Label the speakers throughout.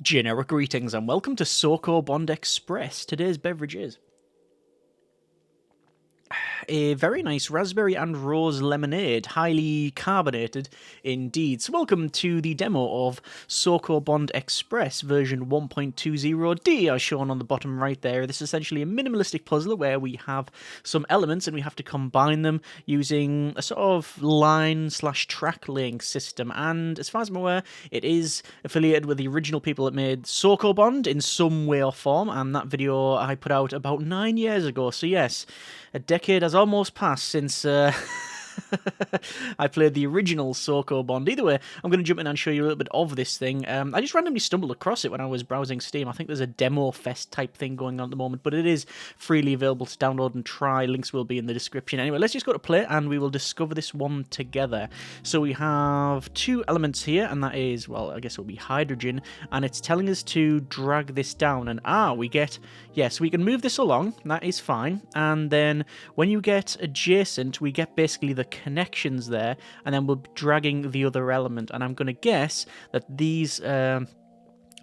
Speaker 1: Generic greetings and welcome to Sokobond Express. Today's beverage is a very nice raspberry and rose lemonade, highly carbonated indeed. So welcome to the demo of Sokobond Express version 1.20D, as shown on the bottom right there. This is essentially a minimalistic puzzle where we have some elements and we have to combine them using a sort of line/track laying system. And as far as I'm aware, it is affiliated with the original people that made Sokobond in some way or form, and that video I put out about 9 years ago. So yes, a decade has almost passed since I played the original Sokobond. Either way, I'm going to jump in and show you a little bit of this thing. I just randomly stumbled across it when I was browsing Steam. I think there's a demo fest type thing going on at the moment, but it is freely available to download and try. Links will be in the description. Anyway, let's just go to play and we will discover this one together. So we have two elements here, and that is, well, I guess it will be hydrogen, and it's telling us to drag this down, and we get, yes, we can move this along, that is fine, and then when you get adjacent, we get basically the connections there, and then we're dragging the other element, and I'm going to guess that these are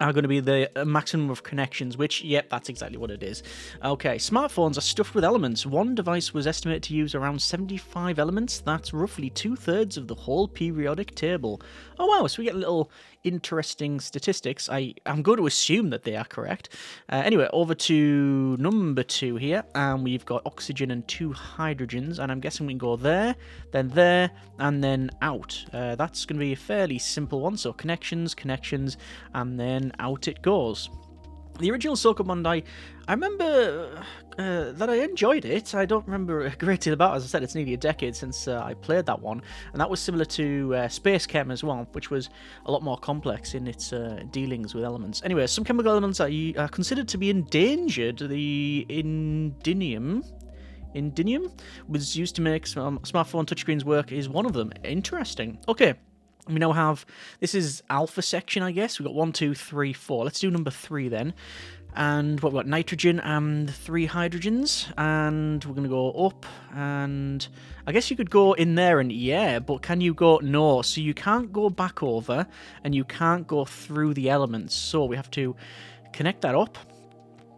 Speaker 1: going to be the maximum of connections, which, yep, that's exactly what it is. Okay, smartphones are stuffed with elements. One device was estimated to use around 75 elements. That's roughly 2/3 of the whole periodic table. Oh wow, so we get little interesting statistics. I'm going to assume that they are correct. Anyway, over to number 2 here, and we've got oxygen and 2 hydrogens, and I'm guessing we can go there, and then out. That's going to be a fairly simple one, so connections, and then out it goes. The original Sokobond, I remember that I enjoyed it. I don't remember a great deal about it. As I said, it's nearly a decade since I played that one, and that was similar to Space Chem as well, which was a lot more complex in its dealings with elements. Anyway, some chemical elements are considered to be endangered. The Indinium was used to make smartphone touchscreens work is one of them. Interesting. Okay. We now have, this is alpha section, I guess. We've got 1, 2, 3, 4. Let's do number 3 then. And what, we've got nitrogen and 3 hydrogens. And we're going to go up. And I guess you could go in there and yeah, but can you go? No. So you can't go back over and you can't go through the elements. So we have to connect that up.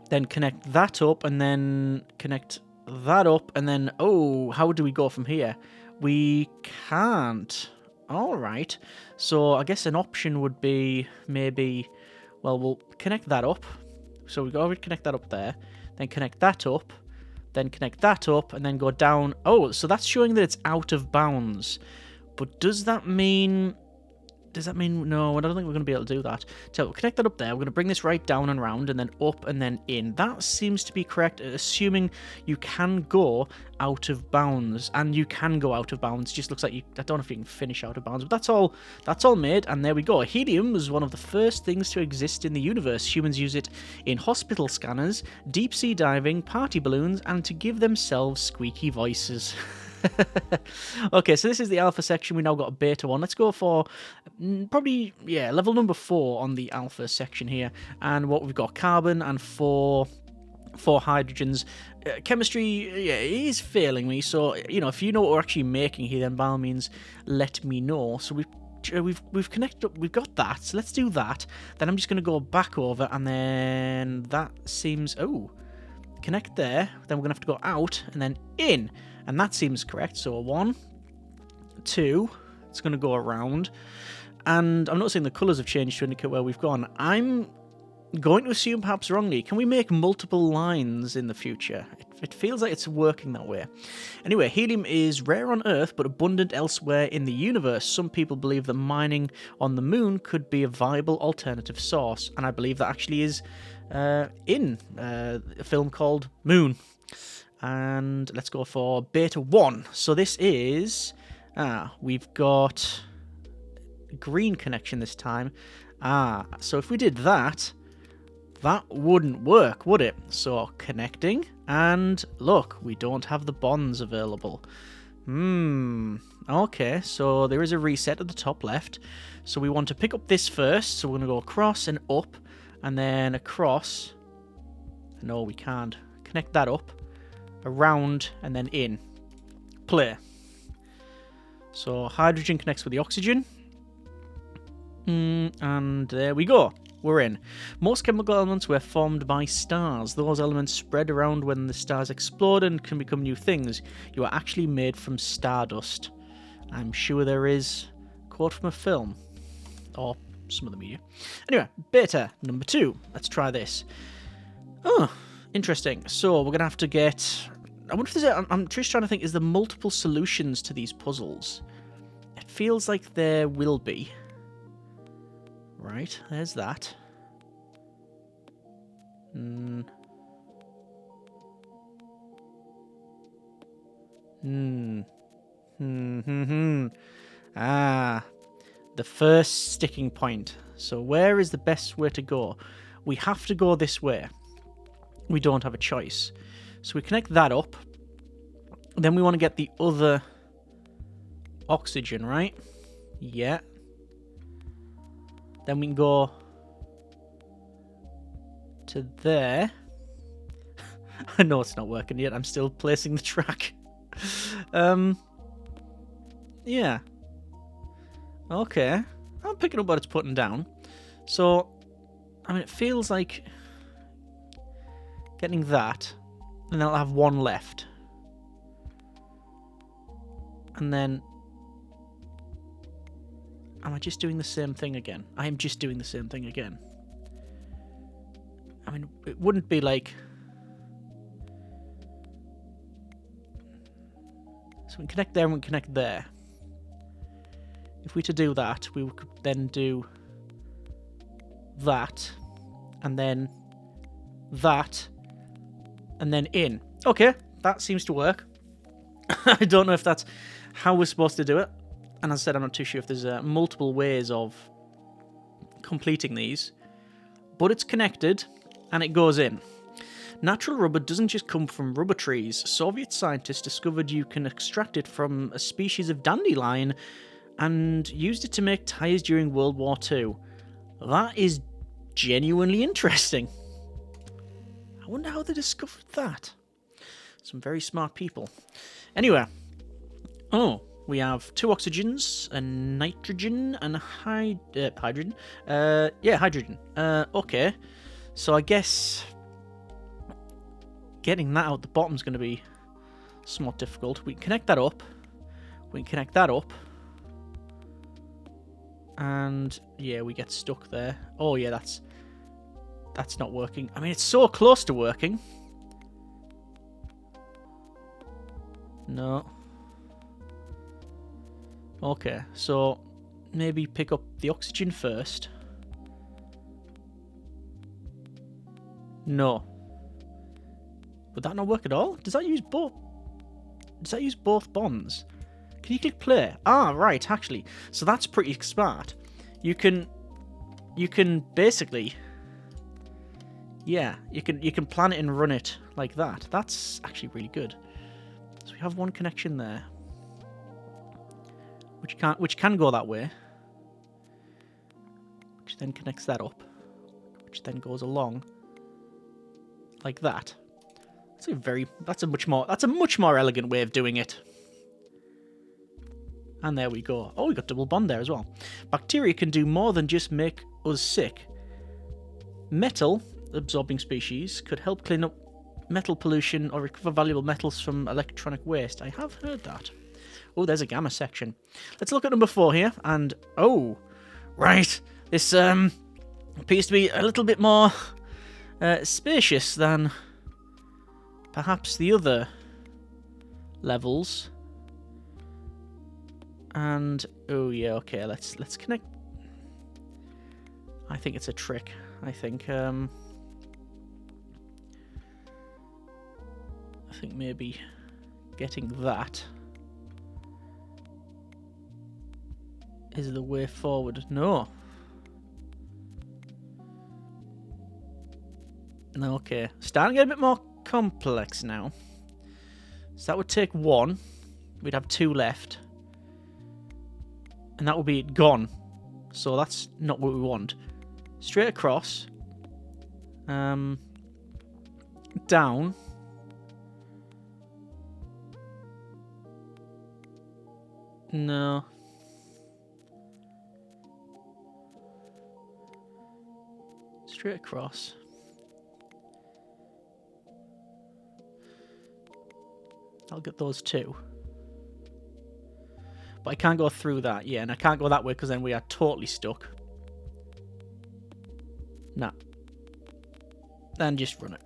Speaker 1: Then connect that up and then connect that up. And then, oh, how do we go from here? We can't. Alright, so I guess an option would be maybe, well, we'll connect that up. So we go connect that up there, then connect that up, then connect that up, and then go down. Oh, so that's showing that it's out of bounds. But does that mean... No, I don't think we're going to be able to do that. So we'll connect that up there. We're going to bring this right down and round and then up and then in. That seems to be correct, assuming you can go out of bounds. And you can go out of bounds. It just looks like you... I don't know if you can finish out of bounds, but that's all made, and there we go. Helium was one of the first things to exist in the universe. Humans use it in hospital scanners, deep-sea diving, party balloons, and to give themselves squeaky voices. Okay, so this is the alpha section. We now got a beta one. Let's go for probably, yeah, level number 4 on the alpha section here. And what we've got, carbon and 4 hydrogens. Chemistry, yeah, it is failing me. So, you know, if you know what we're actually making here, then by all means, let me know. So we've connected up, we've got that. So let's do that. Then I'm just going to go back over, and then that seems, oh, connect there. Then we're going to have to go out and then in. And that seems correct. So 1, 2, it's going to go around. And I'm not saying the colours have changed to indicate where we've gone. I'm going to assume, perhaps wrongly, can we make multiple lines in the future? It feels like it's working that way. Anyway, helium is rare on Earth, but abundant elsewhere in the universe. Some people believe that mining on the moon could be a viable alternative source. And I believe that actually is in a film called Moon. And let's go for beta 1. So this is, we've got green connection this time. So if we did that, that wouldn't work, would it? So connecting, and look, we don't have the bonds available. Okay, so there is a reset at the top left. So we want to pick up this first. So we're going to go across and up, and then across. No, we can't. Connect that up. Around and then in. Play. So hydrogen connects with the oxygen. And there we go. we're in. Most chemical elements were formed by stars. Those elements spread around when the stars explode and can become new things. You are actually made from stardust. I'm sure there is a quote from a film. Or some of the media. Anyway, beta number 2. Let's try this. Oh, interesting. So we're going to have to get... I wonder if there's I'm just trying to think, is there multiple solutions to these puzzles? It feels like there will be. Right, there's that. Ah, the first sticking point. So where is the best way to go? We have to go this way. We don't have a choice. So we connect that up. Then we want to get the other oxygen, right? Yeah. Then we can go to there. I know it's not working yet. I'm still placing the track. Yeah. Okay. I'm picking up what it's putting down. So, I mean, it feels like getting that, and then I'll have one left. And then... Am I just doing the same thing again? I am just doing the same thing again. I mean, it wouldn't be like... So we can connect there and we can connect there. If we were to do that, we could then do that, and then that, and then in. Okay, that seems to work. I don't know if that's how we're supposed to do it. And as I said, I'm not too sure if there's multiple ways of completing these. But it's connected, and it goes in. Natural rubber doesn't just come from rubber trees. Soviet scientists discovered you can extract it from a species of dandelion and used it to make tyres during World War II. That is genuinely interesting. I wonder how they discovered that. Some very smart people. Anyway. Oh, we have 2 oxygens, a nitrogen, and a hydrogen. Yeah, hydrogen. Okay. So I guess getting that out the bottom is going to be somewhat difficult. We can connect that up. We can connect that up. And yeah, we get stuck there. Oh yeah, that's not working. I mean, it's so close to working. No. Okay, so maybe pick up the oxygen first. No. Would that not work at all? Does that use both? Does that use both bonds? Can you click play? Ah, right, actually. So that's pretty smart. You can basically, yeah, you can plan it and run it like that. That's actually really good. So we have one connection there, which can go that way, which then connects that up, which then goes along like that. That's a much more elegant way of doing it. And there we go. Oh, we got double bond there as well. Bacteria can do more than just make us sick. Metal absorbing species could help clean up metal pollution or recover valuable metals from electronic waste. I have heard that. Oh, there's a gamma section. Let's look at number 4 here. And oh, right, this appears to be a little bit more spacious than perhaps the other levels. And oh yeah, okay, let's connect. I think it's a trick. I think maybe getting that is the way forward. No. Okay, starting to get a bit more complex now. So that would take 1. We'd have 2 left. And that will be gone. So that's not what we want. Straight across. Down. No. straight across. I'll get those two. But I can't go through that, yeah, and I can't go that way because then we are totally stuck. Nah. Then just run it.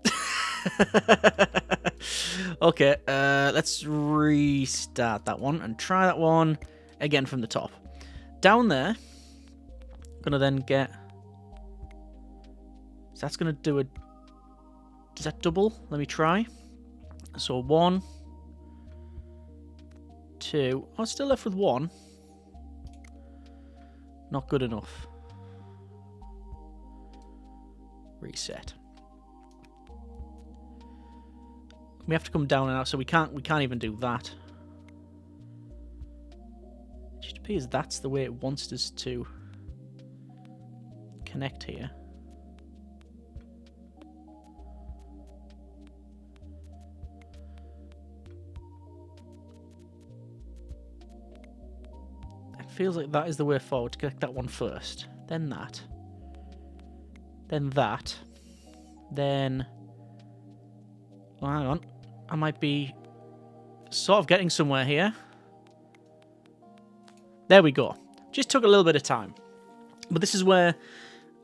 Speaker 1: Okay, let's restart that one and try that one again from the top. Down there, gonna then get... So that's gonna do a... Does that double? Let me try. So 1, 2. Oh, still left with 1. Not good enough. Reset. We have to come down and out, so we can't even do that. It just appears that's the way it wants us to connect here. It feels like that is the way forward, to connect that one first. Then that. Then that. Then... Oh, hang on. I might be sort of getting somewhere here. There we go. Just took a little bit of time. But this is where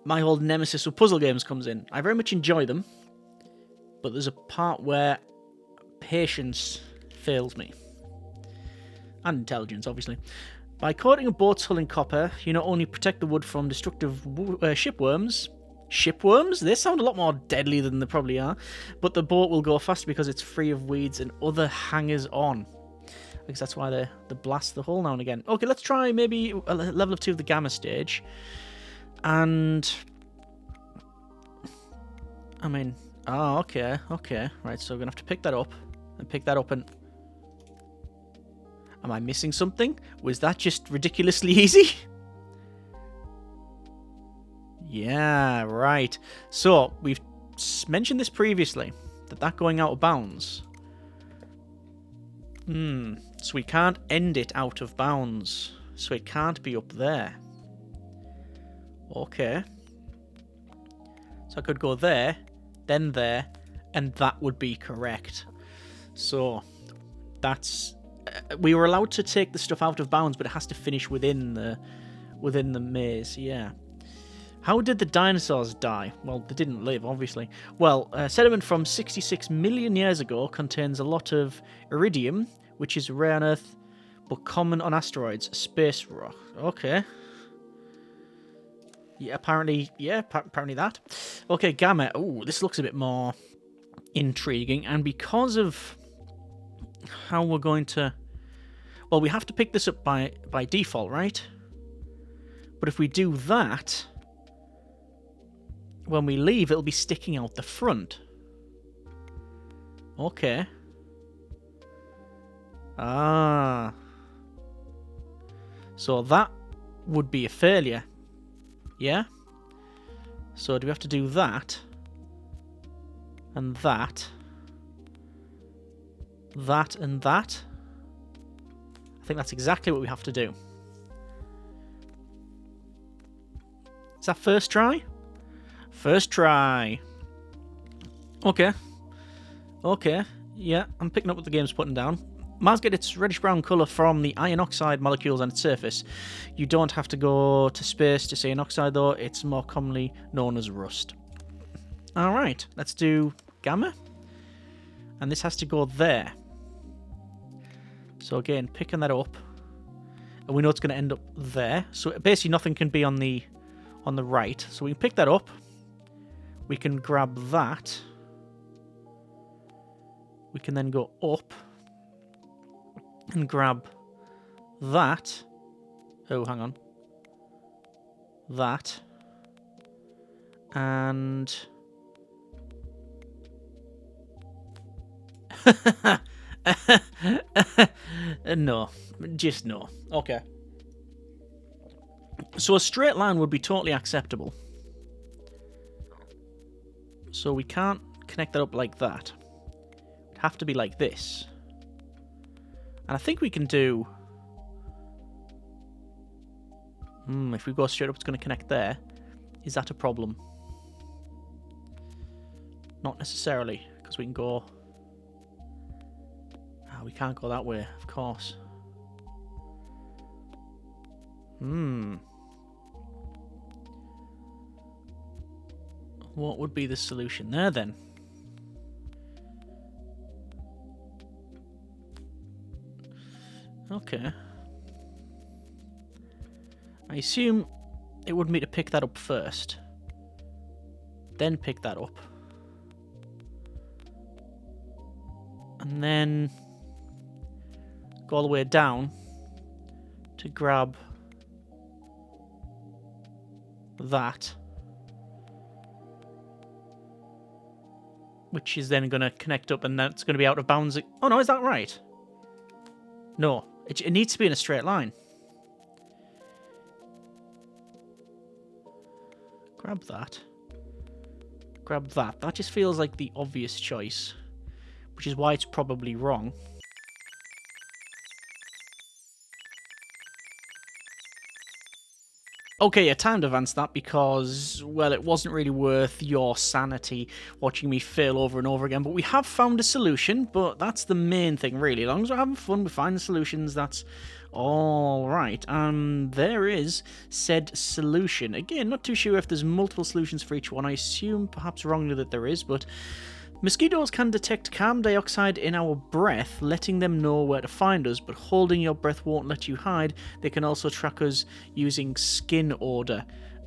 Speaker 1: my old nemesis of puzzle games comes in. I very much enjoy them. But there's a part where patience fails me. And intelligence, obviously. By coating a boat's hull in copper, you not only protect the wood from destructive shipworms... Shipworms? They sound a lot more deadly than they probably are. But the boat will go faster because it's free of weeds and other hangers-on. I guess that's why they blast the hull now and again. Okay, let's try maybe a level of 2 of the gamma stage. And... I mean... Oh, okay. Right, so we're going to have to pick that up. And pick that up and... Am I missing something? Was that just ridiculously easy? Yeah, right. So, we've mentioned this previously, that going out of bounds. So we can't end it out of bounds. So it can't be up there. Okay. So I could go there, then there, and that would be correct. So, that's... we were allowed to take the stuff out of bounds, but it has to finish within the maze, yeah. How did the dinosaurs die? Well, they didn't live, obviously. Well, sediment from 66 million years ago contains a lot of iridium, which is rare on Earth, but common on asteroids. Space rock. Okay. Yeah, apparently that. Okay, gamma. Oh, this looks a bit more intriguing. And because of how we're going to... Well, we have to pick this up by default, right? But if we do that... When we leave, it'll be sticking out the front. Okay. Ah. So that would be a failure. Yeah? So do we have to do that? And that? That and that? I think that's exactly what we have to do. Is that first try? First try. Okay. Okay. Yeah, I'm picking up what the game's putting down. Mars gets its reddish-brown colour from the iron oxide molecules on its surface. You don't have to go to space to see an oxide, though. It's more commonly known as rust. Alright, let's do gamma. And this has to go there. So again, picking that up. And we know it's going to end up there. So basically nothing can be on the right. So we can pick that up. We can grab that. We can then go up and grab that. Oh, hang on. That. And... no. Just no. Okay. So a straight line would be totally acceptable. So we can't connect that up like that. It'd have to be like this. And I think we can do... if we go straight up, it's going to connect there. Is that a problem? Not necessarily, because we can go... Ah, we can't go that way, of course. What would be the solution there, then? Okay. I assume it would me to pick that up first. Then pick that up. And then go all the way down to grab that. Which is then going to connect up, and that's going to be out of bounds. Oh no, is that right? No, it needs to be in a straight line. Grab that. Grab that. That just feels like the obvious choice, which is why it's probably wrong. Okay, I timed advance that because, well, it wasn't really worth your sanity watching me fail over and over again. But we have found a solution, but that's the main thing, really. As long as we're having fun, we find the solutions, that's all right. And there is said solution. Again, not too sure if there's multiple solutions for each one. I assume, perhaps wrongly, that there is, but... Mosquitoes can detect carbon dioxide in our breath, letting them know where to find us, but holding your breath won't let you hide. They can also track us using skin odor.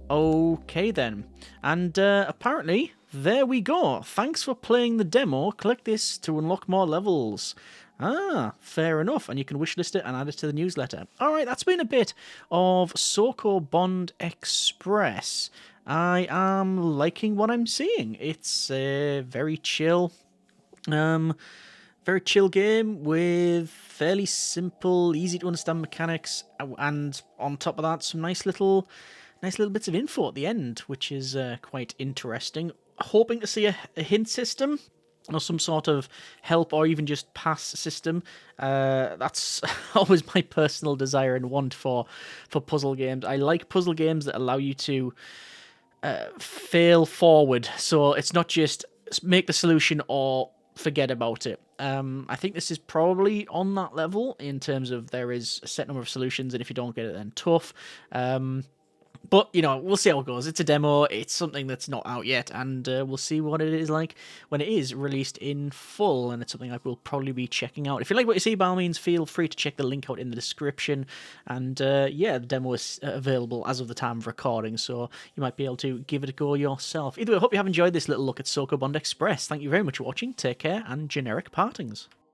Speaker 1: Okay then. And apparently, there we go. Thanks for playing the demo. Click this to unlock more levels. Ah, fair enough. And you can wishlist it and add it to the newsletter. Alright, that's been a bit of Sokobond Express. I am liking what I'm seeing. It's a very chill game with fairly simple, easy to understand mechanics, and on top of that, some nice little bits of info at the end, which is quite interesting. Hoping to see a hint system or some sort of help or even just pass system. That's always my personal desire and want for puzzle games. I like puzzle games that allow you to fail forward, so it's not just make the solution or forget about it. I think this is probably on that level in terms of there is a set number of solutions, and if you don't get it, then tough. But, you know, we'll see how it goes. It's a demo. It's something that's not out yet, and we'll see what it is like when it is released in full, and it's something I will probably be checking out. If you like what you see, by all means, feel free to check the link out in the description. And, yeah, the demo is available as of the time of recording, so you might be able to give it a go yourself. Either way, I hope you have enjoyed this little look at Sokobond Express. Thank you very much for watching. Take care, and generic partings.